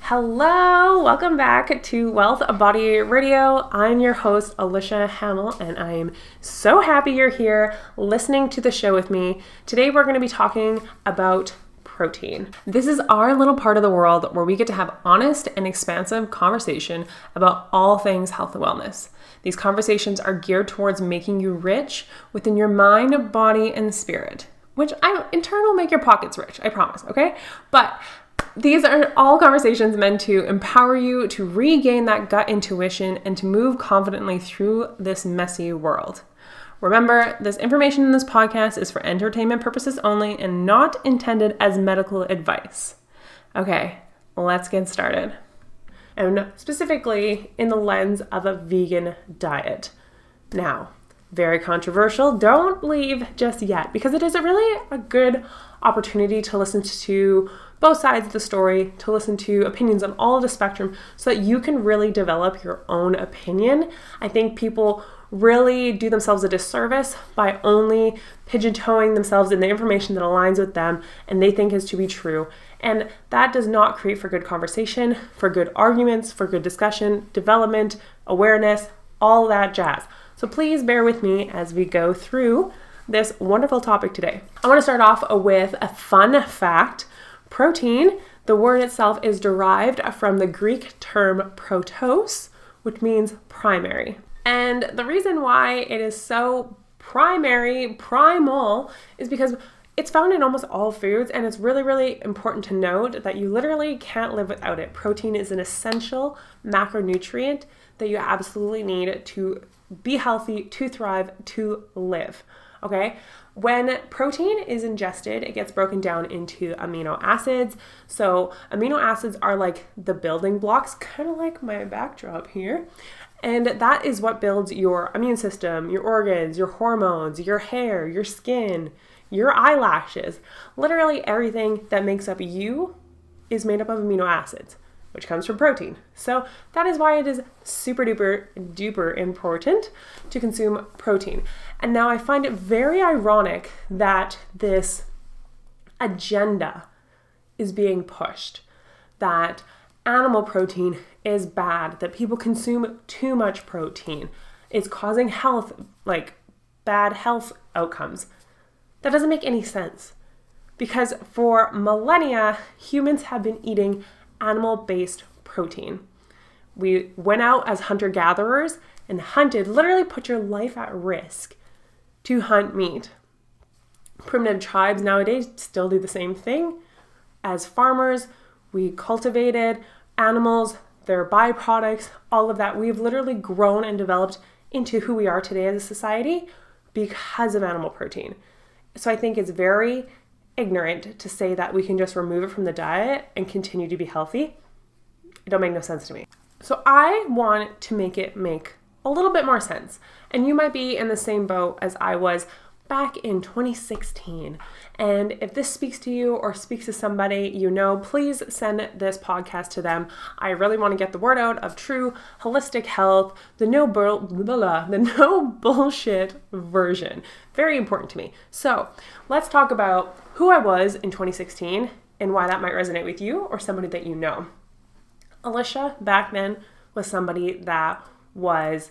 Hello, welcome back to Wellth Body Radio. I'm your host, Alicia Hamill, and I am so happy you're here listening to the show with me. Today we're going to be talking about protein. This is our little part of the world where we get to have honest and expansive conversation about all things health and wellness. These conversations are geared towards making you rich within your mind, body, and spirit, which in turn will make your pockets rich, I promise, okay? But these are all conversations meant to empower you to regain that gut intuition and to move confidently through this messy world. Remember, this information in this podcast is for entertainment purposes only and not intended as medical advice. Okay, let's get started. And specifically in the lens of a vegan diet. Now, very controversial. Don't leave just yet because it is really a good opportunity to listen to both sides of the story, to listen to opinions on all of the spectrum so that you can really develop your own opinion. I think people really do themselves a disservice by only pigeon-toeing themselves in the information that aligns with them and they think is to be true. And that does not create for good conversation, for good arguments, for good discussion, development, awareness, all that jazz. So please bear with me as we go through this wonderful topic today. I want to start off with a fun fact. Protein, the word itself is derived from the Greek term protos, which means primary. And the reason why it is so primal, is because it's found in almost all foods, and it's really, really important to note that you literally can't live without it. Protein is an essential macronutrient that you absolutely need to be healthy, to thrive, to live. Okay? When protein is ingested, it gets broken down into amino acids. So amino acids are like the building blocks, kind of like my backdrop here. And that is what builds your immune system, your organs, your hormones, your hair, your skin, your eyelashes. Literally everything that makes up you is made up of amino acids, which comes from protein. So that is why it is super duper important to consume protein. And now I find it very ironic that this agenda is being pushed, that animal protein is bad, that people consume too much protein. It's causing bad health outcomes. That doesn't make any sense because for millennia, humans have been eating animal-based protein. We went out as hunter-gatherers and hunted, literally put your life at risk to hunt meat. Primitive tribes nowadays still do the same thing. As farmers, we cultivated animals, their byproducts, all of that. We've literally grown and developed into who we are today as a society because of animal protein. So I think it's very ignorant to say that we can just remove it from the diet and continue to be healthy. It don't make no sense to me. So I want to make it make a little bit more sense. And you might be in the same boat as I was back in 2016. And if this speaks to you or speaks to somebody you know, please send this podcast to them. I really want to get the word out of true holistic health, the no bullshit version. Very important to me. So let's talk about who I was in 2016 and why that might resonate with you or somebody that you know. Alicia back then was somebody that was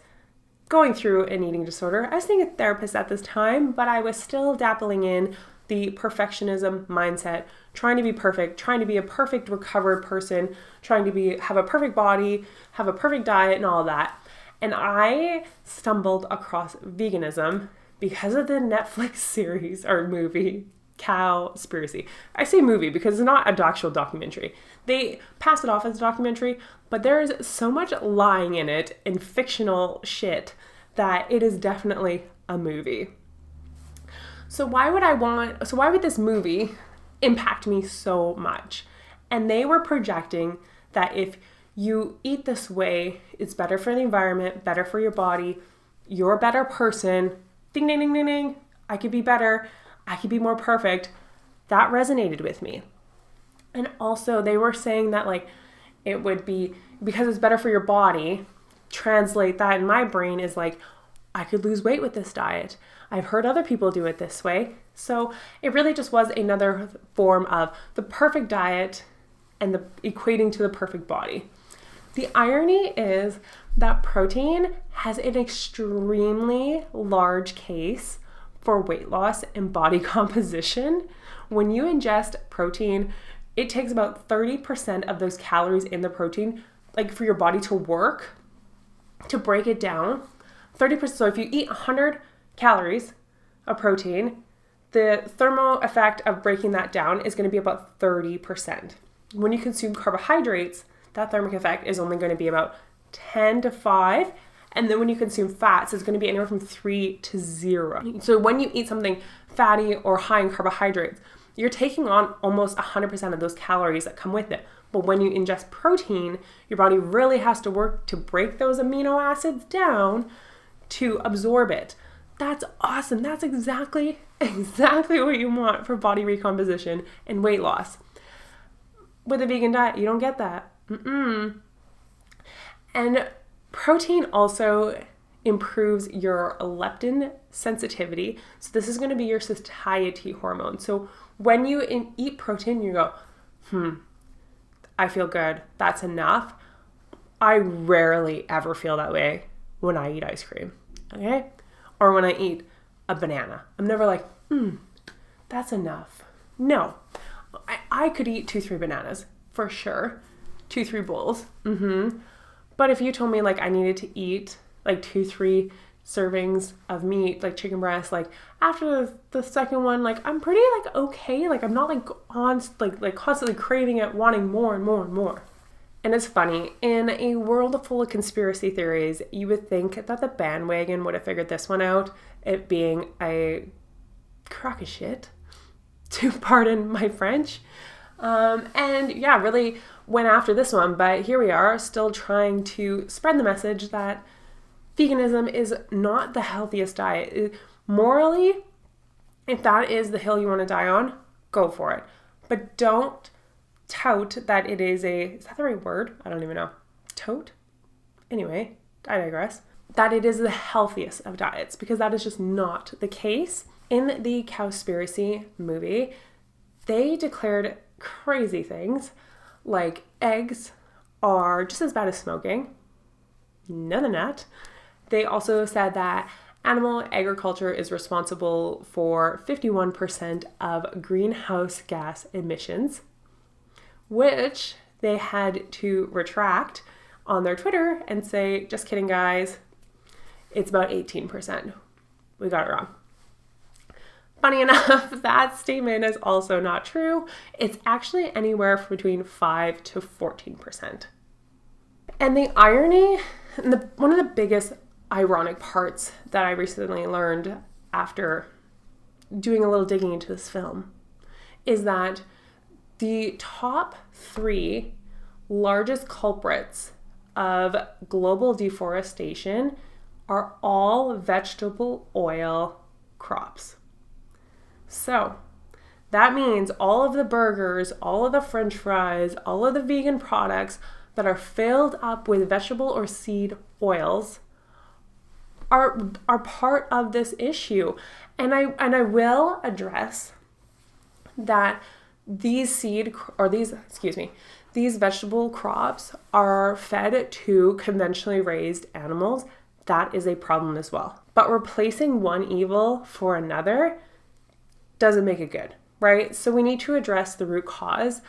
going through an eating disorder. I was seeing a therapist at this time, but I was still dabbling in the perfectionism mindset, trying to be perfect, trying to be a perfect recovered person, trying to have a perfect body, have a perfect diet and all that. And I stumbled across veganism because of the Netflix series or movie, Cowspiracy. I say movie because it's not an actual documentary. They pass it off as a documentary, but there's so much lying in it and fictional shit that it is definitely a movie. So why would this movie impact me so much? And they were projecting that if you eat this way, it's better for the environment, better for your body, you're a better person. Ding, ding, ding, ding, ding. I could be better. I could be more perfect. That resonated with me. And also they were saying that it would be, because it's better for your body, translate that in my brain is I could lose weight with this diet. I've heard other people do it this way. So it really just was another form of the perfect diet and equating to the perfect body. The irony is that protein has an extremely large case for weight loss and body composition. When you ingest protein, it takes about 30% of those calories in the protein, like for your body to work, to break it down. 30%. So if you eat 100 calories of protein, the thermal effect of breaking that down is going to be about 30%. When you consume carbohydrates, that thermic effect is only going to be about 10 to 5. And then when you consume fats, it's going to be anywhere from 3 to 0. So when you eat something fatty or high in carbohydrates, you're taking on almost 100% of those calories that come with it. But when you ingest protein, your body really has to work to break those amino acids down to absorb it. That's awesome. That's exactly what you want for body recomposition and weight loss. With a vegan diet, you don't get that. And protein also improves your leptin sensitivity. So this is going to be your satiety hormone. So when you eat protein, you go, I feel good. That's enough. I rarely ever feel that way when I eat ice cream. Okay? Or when I eat a banana. I'm never like, that's enough. No. I could eat 2-3 bananas for sure. 2-3 bowls. But if you told me like I needed to eat like 2-3 servings of meat, like chicken breast, like after the second one, like I'm pretty like okay. Like I'm not like on like constantly craving it, wanting more and more and more. And it's funny, in a world full of conspiracy theories, you would think that the bandwagon would have figured this one out, it being a crock of shit, to pardon my French. And yeah, really went after this one, but here we are still trying to spread the message that veganism is not the healthiest diet. Morally, if that is the hill you want to die on, go for it. But don't tout that it is is that the right word? I don't even know. Tote? Anyway, I digress. That it is the healthiest of diets, because that is just not the case. In the Cowspiracy movie, they declared crazy things like eggs are just as bad as smoking. No, they're not. They also said that animal agriculture is responsible for 51% of greenhouse gas emissions, which they had to retract on their Twitter and say, just kidding, guys, it's about 18%. We got it wrong. Funny enough, that statement is also not true. It's actually anywhere from between 5 to 14%. And the irony, and one of the biggest ironic parts that I recently learned after doing a little digging into this film, is that the top 3 largest culprits of global deforestation are all vegetable oil crops. So that means all of the burgers, all of the French fries, all of the vegan products that are filled up with vegetable or seed oils are part of this issue. And I will address that these vegetable crops are fed to conventionally raised animals. That is a problem as well. But replacing one evil for another doesn't make it good, right? So we need to address the root cause.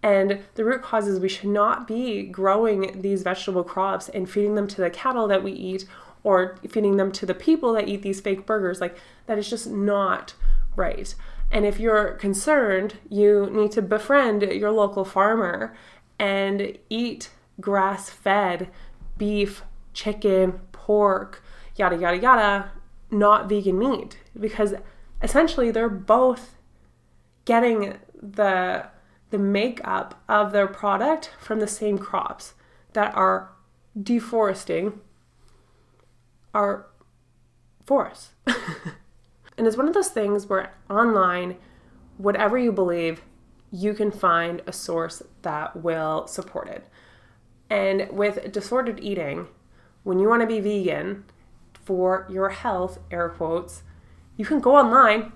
And the root cause is we should not be growing these vegetable crops and feeding them to the cattle that we eat, or feeding them to the people that eat these fake burgers. Like, that is just not right. And if you're concerned, you need to befriend your local farmer and eat grass-fed beef, chicken, pork, yada, yada, yada, not vegan meat. Because essentially they're both getting the makeup of their product from the same crops that are deforesting our forests. And it's one of those things where online, whatever you believe, you can find a source that will support it. And with disordered eating, when you want to be vegan for your health, air quotes, you can go online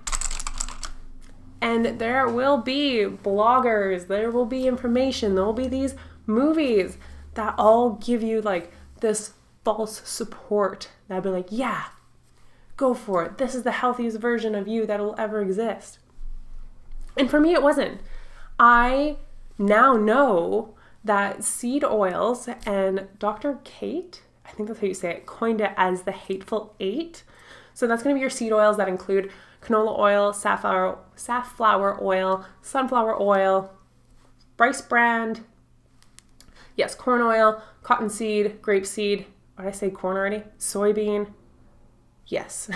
And there will be bloggers, there will be information, there will be these movies that all give you like this false support. That'd be like, yeah, go for it. This is the healthiest version of you that will ever exist. And for me, it wasn't. I now know that seed oils, and Dr. Kate, I think that's how you say it, coined it as the Hateful Eight. So that's going to be your seed oils that include canola oil, safflower oil, sunflower oil, rice bran, yes, corn oil, cottonseed, grapeseed. What did I say corn already? Soybean. Yes.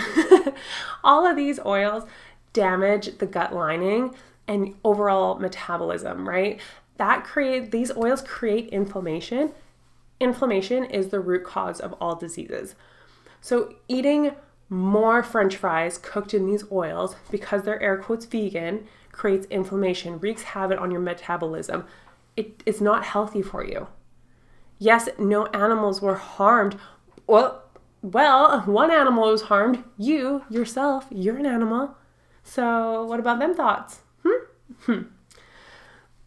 All of these oils damage the gut lining and overall metabolism, right? These oils create inflammation. Inflammation is the root cause of all diseases. So eating more French fries cooked in these oils, because they're air quotes vegan, creates inflammation, wreaks havoc on your metabolism. It's not healthy for you. Yes, no animals were harmed. Well, one animal was harmed. You, yourself, you're an animal. So what about them thoughts?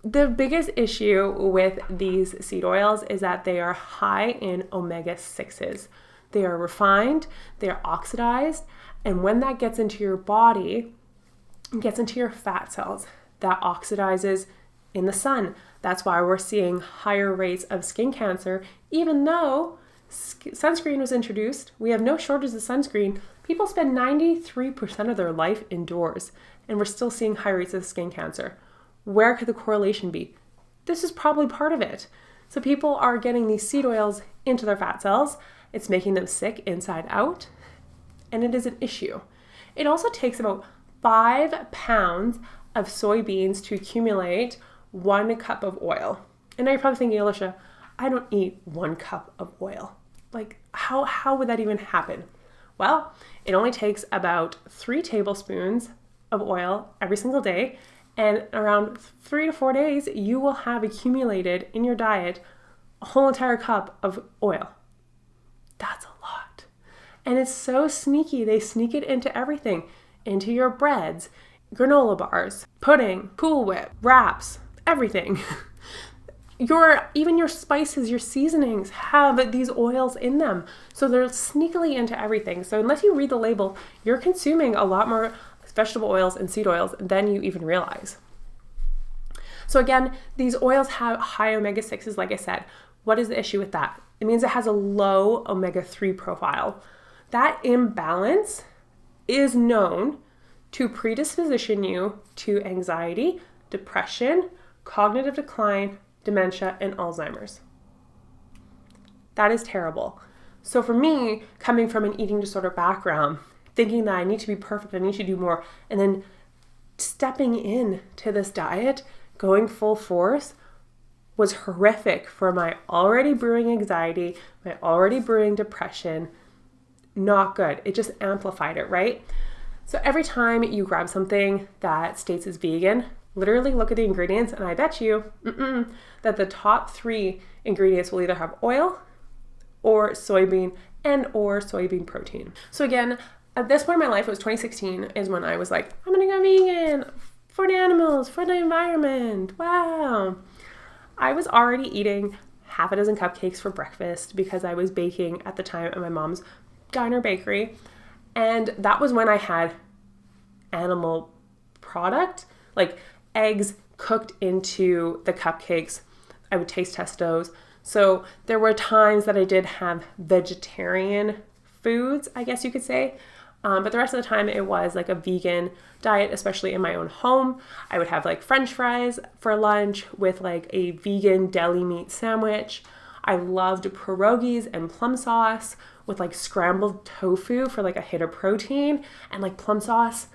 The biggest issue with these seed oils is that they are high in omega-6s. They are refined, they are oxidized, and when that gets into your body, it gets into your fat cells, that oxidizes in the sun. That's why we're seeing higher rates of skin cancer, even though sunscreen was introduced. We have no shortage of sunscreen. People spend 93% of their life indoors, and we're still seeing high rates of skin cancer. Where could the correlation be? This is probably part of it. So people are getting these seed oils into their fat cells. It's making them sick inside out, and it is an issue. It also takes about 5 pounds of soybeans to accumulate 1 cup of oil. And now you're probably thinking, Alicia, I don't eat 1 cup of oil. Like, how would that even happen? Well, it only takes about 3 tablespoons of oil every single day, and around 3 to 4 days, you will have accumulated in your diet a whole entire cup of oil. That's a lot. And it's so sneaky. They sneak it into everything, into your breads, granola bars, pudding, Cool Whip, wraps, everything. Even your spices, your seasonings have these oils in them. So they're sneakily into everything. So unless you read the label, you're consuming a lot more vegetable oils and seed oils than you even realize. So again, these oils have high omega-6s, like I said. What is the issue with that? It means it has a low omega-3 profile. That imbalance is known to predisposition you to anxiety, depression, cognitive decline, dementia, and Alzheimer's. That is terrible. So for me, coming from an eating disorder background, thinking that I need to be perfect, I need to do more, and then stepping in to this diet, going full force, was horrific for my already brewing anxiety, my already brewing depression. Not good. It just amplified it, right? So every time you grab something that states it's vegan, literally look at the ingredients, and I bet you that the top 3 ingredients will either have oil or soybean or soybean protein. So again, at this point in my life, it was 2016, is when I was like, I'm gonna go vegan for the animals, for the environment. Wow. I was already eating half a dozen cupcakes for breakfast because I was baking at the time at my mom's diner bakery. And that was when I had animal product, like eggs cooked into the cupcakes. I would taste test those. So there were times that I did have vegetarian foods, I guess you could say. But the rest of the time it was like a vegan diet, especially in my own home. I would have like French fries for lunch with like a vegan deli meat sandwich. I loved pierogies and plum sauce with like scrambled tofu for like a hit of protein, and like plum sauce,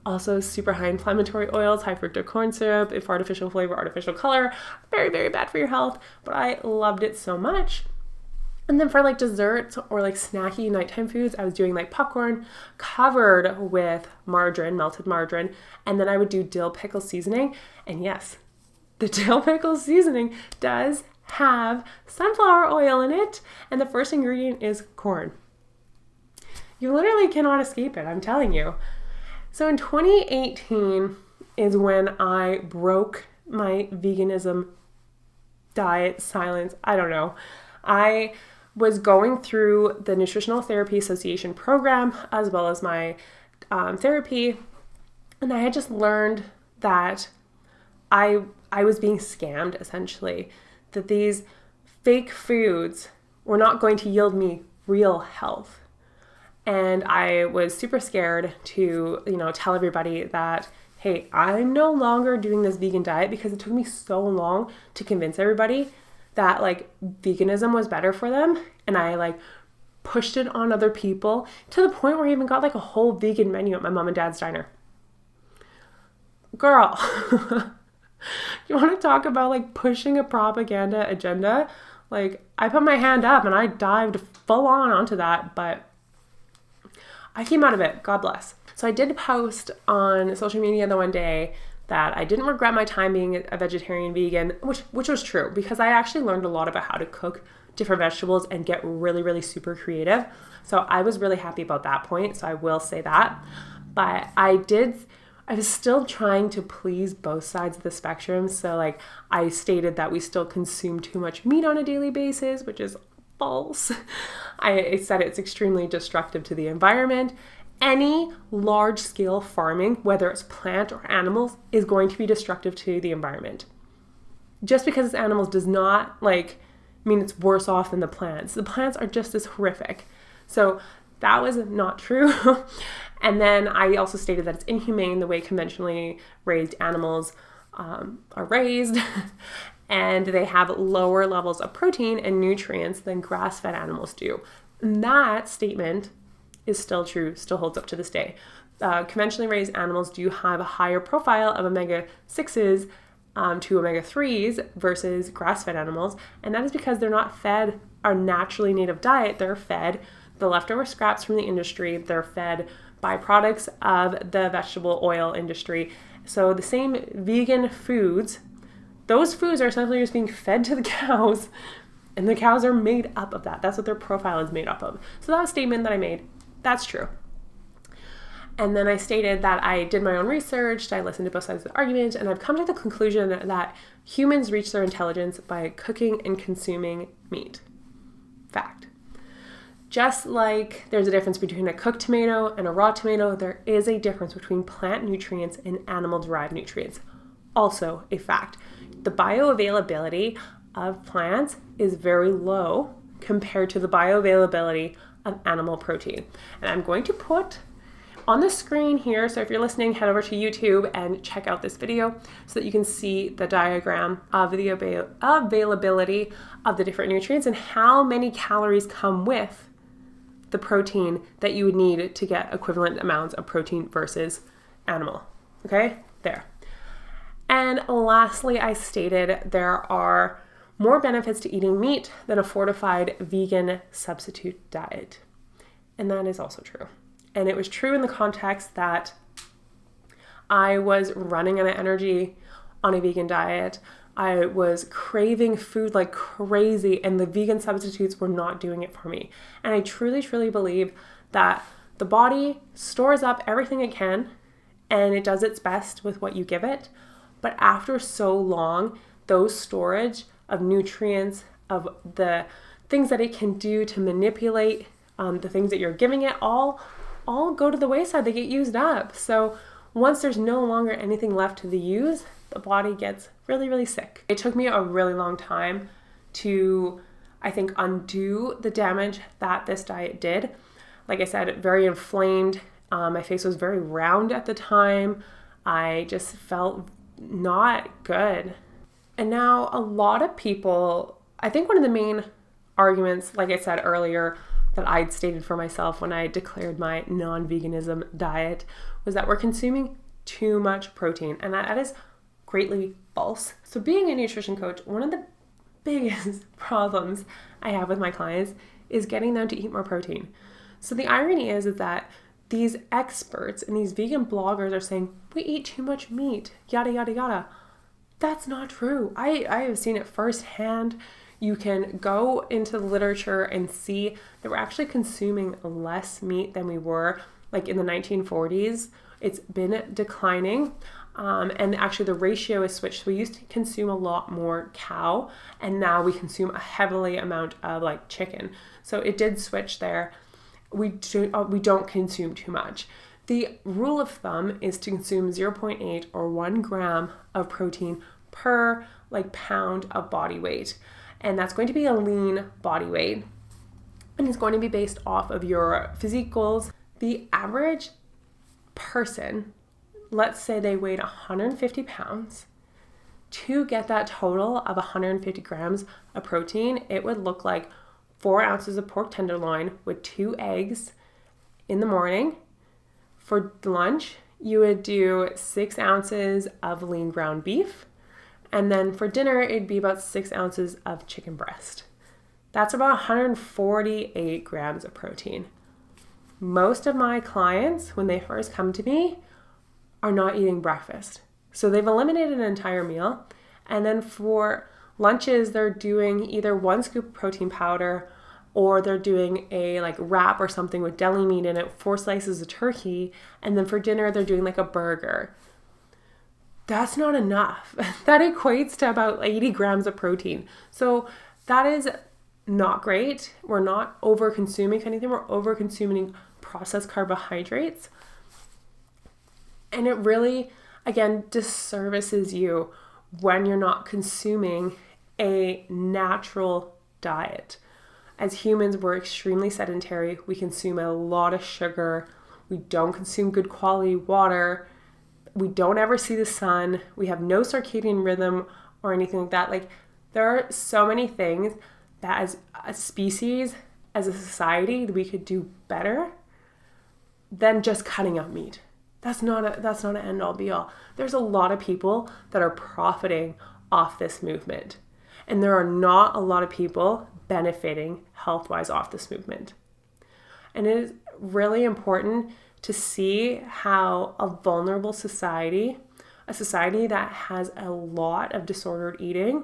also super high inflammatory oils, high fructose corn syrup, if artificial flavor, artificial color, very, very bad for your health, but I loved it so much. And then for like desserts or like snacky nighttime foods, I was doing like popcorn covered with margarine, melted margarine. And then I would do dill pickle seasoning. And yes, the dill pickle seasoning does have sunflower oil in it. And the first ingredient is corn. You literally cannot escape it, I'm telling you. So in 2018, is when I broke my veganism diet silence. I don't know. I was going through the Nutritional Therapy Association program as well as my therapy, and I had just learned that I was being scammed, essentially, that these fake foods were not going to yield me real health. And I was super scared to, tell everybody that, hey, I'm no longer doing this vegan diet, because it took me so long to convince everybody that veganism was better for them. And I pushed it on other people to the point where I even got a whole vegan menu at my mom and dad's diner. Girl, you want to talk about pushing a propaganda agenda? I put my hand up and I dived full on onto that, but I came out of it. God bless. So I did post on social media the one day that I didn't regret my time being a vegetarian vegan, which was true, because I actually learned a lot about how to cook different vegetables and get really, really super creative. So I was really happy about that point. So I will say that. But I was still trying to please both sides of the spectrum. So I stated that we still consume too much meat on a daily basis, which is false. I said it's extremely destructive to the environment. Any large-scale farming, whether it's plant or animals, is going to be destructive to the environment. Just because it's animals does not mean it's worse off than the plants. The plants are just as horrific. So that was not true. And then I also stated that it's inhumane the way conventionally raised animals are raised, and they have lower levels of protein and nutrients than grass-fed animals do. And that statement is still true, still holds up to this day. Conventionally raised animals do have a higher profile of omega-6s to omega-3s versus grass-fed animals, and that is because they're not fed our naturally native diet. They're fed the leftover scraps from the industry. They're fed byproducts of the vegetable oil industry. So the same vegan foods, those foods are essentially just being fed to the cows, and the cows are made up of that. That's what their profile is made up of. So that statement that I made, that's true. And then I stated that I did my own research, I listened to both sides of the argument, and I've come to the conclusion that humans reach their intelligence by cooking and consuming meat. Fact. Just like there's a difference between a cooked tomato and a raw tomato, there is a difference between plant nutrients and animal-derived nutrients. Also a fact. The bioavailability of plants is very low compared to the bioavailability of animal protein. And I'm going to put on the screen here, so if you're listening, head over to YouTube and check out this video so that you can see the diagram of the availability of the different nutrients and how many calories come with the protein that you would need to get equivalent amounts of protein versus animal. Okay, there. And lastly, I stated there are more benefits to eating meat than a fortified vegan substitute diet. And that is also true. And it was true in the context that I was running out of energy on a vegan diet. I was craving food like crazy, and the vegan substitutes were not doing it for me. And I truly, truly believe that the body stores up everything it can, and it does its best with what you give it. But after so long, those storage of nutrients, of the things that it can do to manipulate the things that you're giving it, all go to the wayside. They get used up. So once there's no longer anything left to use, the body gets really, really sick. It took me a really long time to, I think, undo the damage that this diet did. Like I said, very inflamed. My face was very round at the time. I just felt not good. And now a lot of people, I think one of the main arguments, like I said earlier, that I'd stated for myself when I declared my non-veganism diet was that we're consuming too much protein, and that is greatly false. So being a nutrition coach, one of the biggest problems I have with my clients is getting them to eat more protein. So the irony is that these experts and these vegan bloggers are saying, we eat too much meat, yada, yada, yada. That's not true. I have seen it firsthand. You can go into the literature and see that we're actually consuming less meat than we were like in the 1940s. It's been declining. And actually the ratio is switched. So we used to consume a lot more cow, and now we consume a heavily amount of like chicken. So it did switch there. We don't consume too much. The rule of thumb is to consume 0.8 or 1 gram of protein per like pound of body weight. And that's going to be a lean body weight. And it's going to be based off of your physique goals. The average person, let's say they weighed 150 pounds, to get that total of 150 grams of protein, it would look like 4 ounces of pork tenderloin with 2 eggs in the morning. For lunch, you would do 6 ounces of lean ground beef. And then for dinner, it'd be about 6 ounces of chicken breast. That's about 148 grams of protein. Most of my clients, when they first come to me, are not eating breakfast. So they've eliminated an entire meal. And then for lunches, they're doing either 1 scoop of protein powder, or they're doing a like wrap or something with deli meat in it, 4 slices of turkey. And then for dinner, they're doing like a burger. That's not enough. That equates to about 80 grams of protein. So that is not great. We're not over consuming. If anything, we're over consuming processed carbohydrates. And it really, again, disservices you when you're not consuming a natural diet. As humans, we're extremely sedentary. We consume a lot of sugar. We don't consume good quality water. We don't ever see the sun. We have no circadian rhythm or anything like that. Like, there are so many things that as a species, as a society, we could do better than just cutting out meat. That's not an end all be all. There's a lot of people that are profiting off this movement. And there are not a lot of people benefiting health-wise off this movement. And it is really important to see how a vulnerable society, a society that has a lot of disordered eating,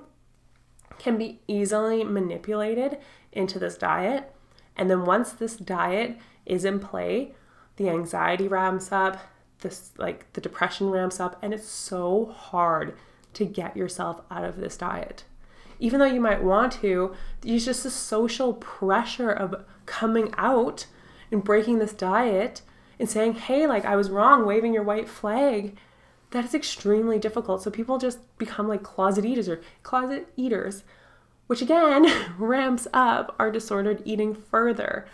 can be easily manipulated into this diet. And then once this diet is in play, the anxiety ramps up, the depression ramps up, and it's so hard to get yourself out of this diet. Even though you might want to, there's just a social pressure of coming out and breaking this diet and saying, hey, like, I was wrong, waving your white flag. That is extremely difficult. So people just become like closet eaters, which again ramps up our disordered eating further.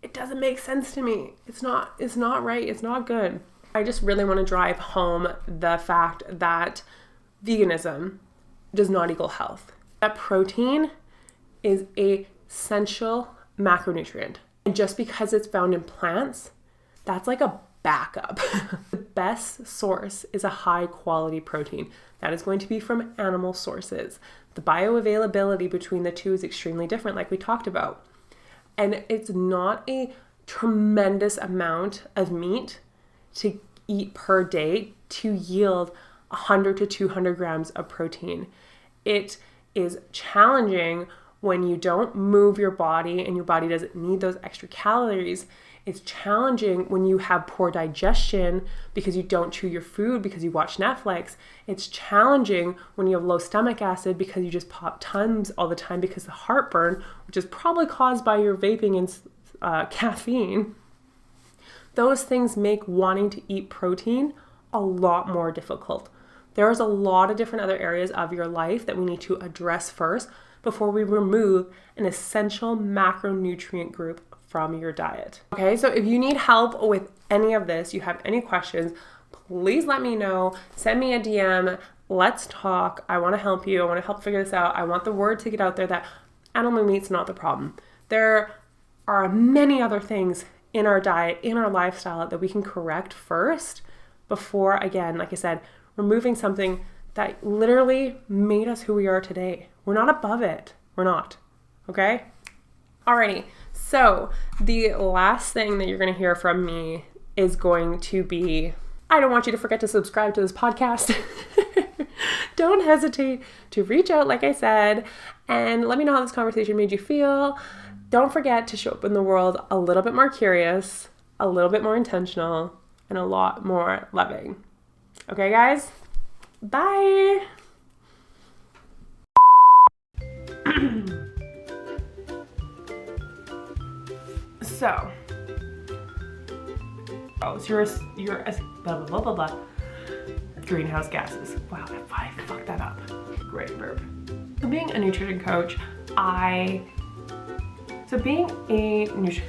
It doesn't make sense to me. It's not right. It's not good. I just really want to drive home the fact that veganism does not equal health. That protein is an essential macronutrient. And just because it's found in plants, that's like a backup. The best source is a high quality protein. That is going to be from animal sources. The bioavailability between the two is extremely different, like we talked about. And it's not a tremendous amount of meat to eat per day to yield 100 to 200 grams of protein. It is challenging when you don't move your body and your body doesn't need those extra calories. It's challenging when you have poor digestion because you don't chew your food because you watch Netflix. It's challenging when you have low stomach acid because you just pop Tums all the time because of heartburn, which is probably caused by your vaping and caffeine. Those things make wanting to eat protein a lot more difficult. There's a lot of different other areas of your life that we need to address first before we remove an essential macronutrient group from your diet. Okay, so if you need help with any of this, you have any questions, please let me know. Send me a DM. Let's talk. I want to help you. I want to help figure this out. I want the word to get out there that animal meat's not the problem. There are many other things in our diet, in our lifestyle that we can correct first before, again, like I said, removing something that literally made us who we are today. We're not above it. We're not. Okay? Alrighty. So the last thing that you're going to hear from me is going to be, I don't want you to forget to subscribe to this podcast. Don't hesitate to reach out, like I said, and let me know how this conversation made you feel. Don't forget to show up in the world a little bit more curious, a little bit more intentional, and a lot more loving. Okay, guys? Bye! So you're blah, blah, blah, blah, blah. Greenhouse gases. Wow, I fucked that up. Great verb. So being a nutrition coach, being a nutrition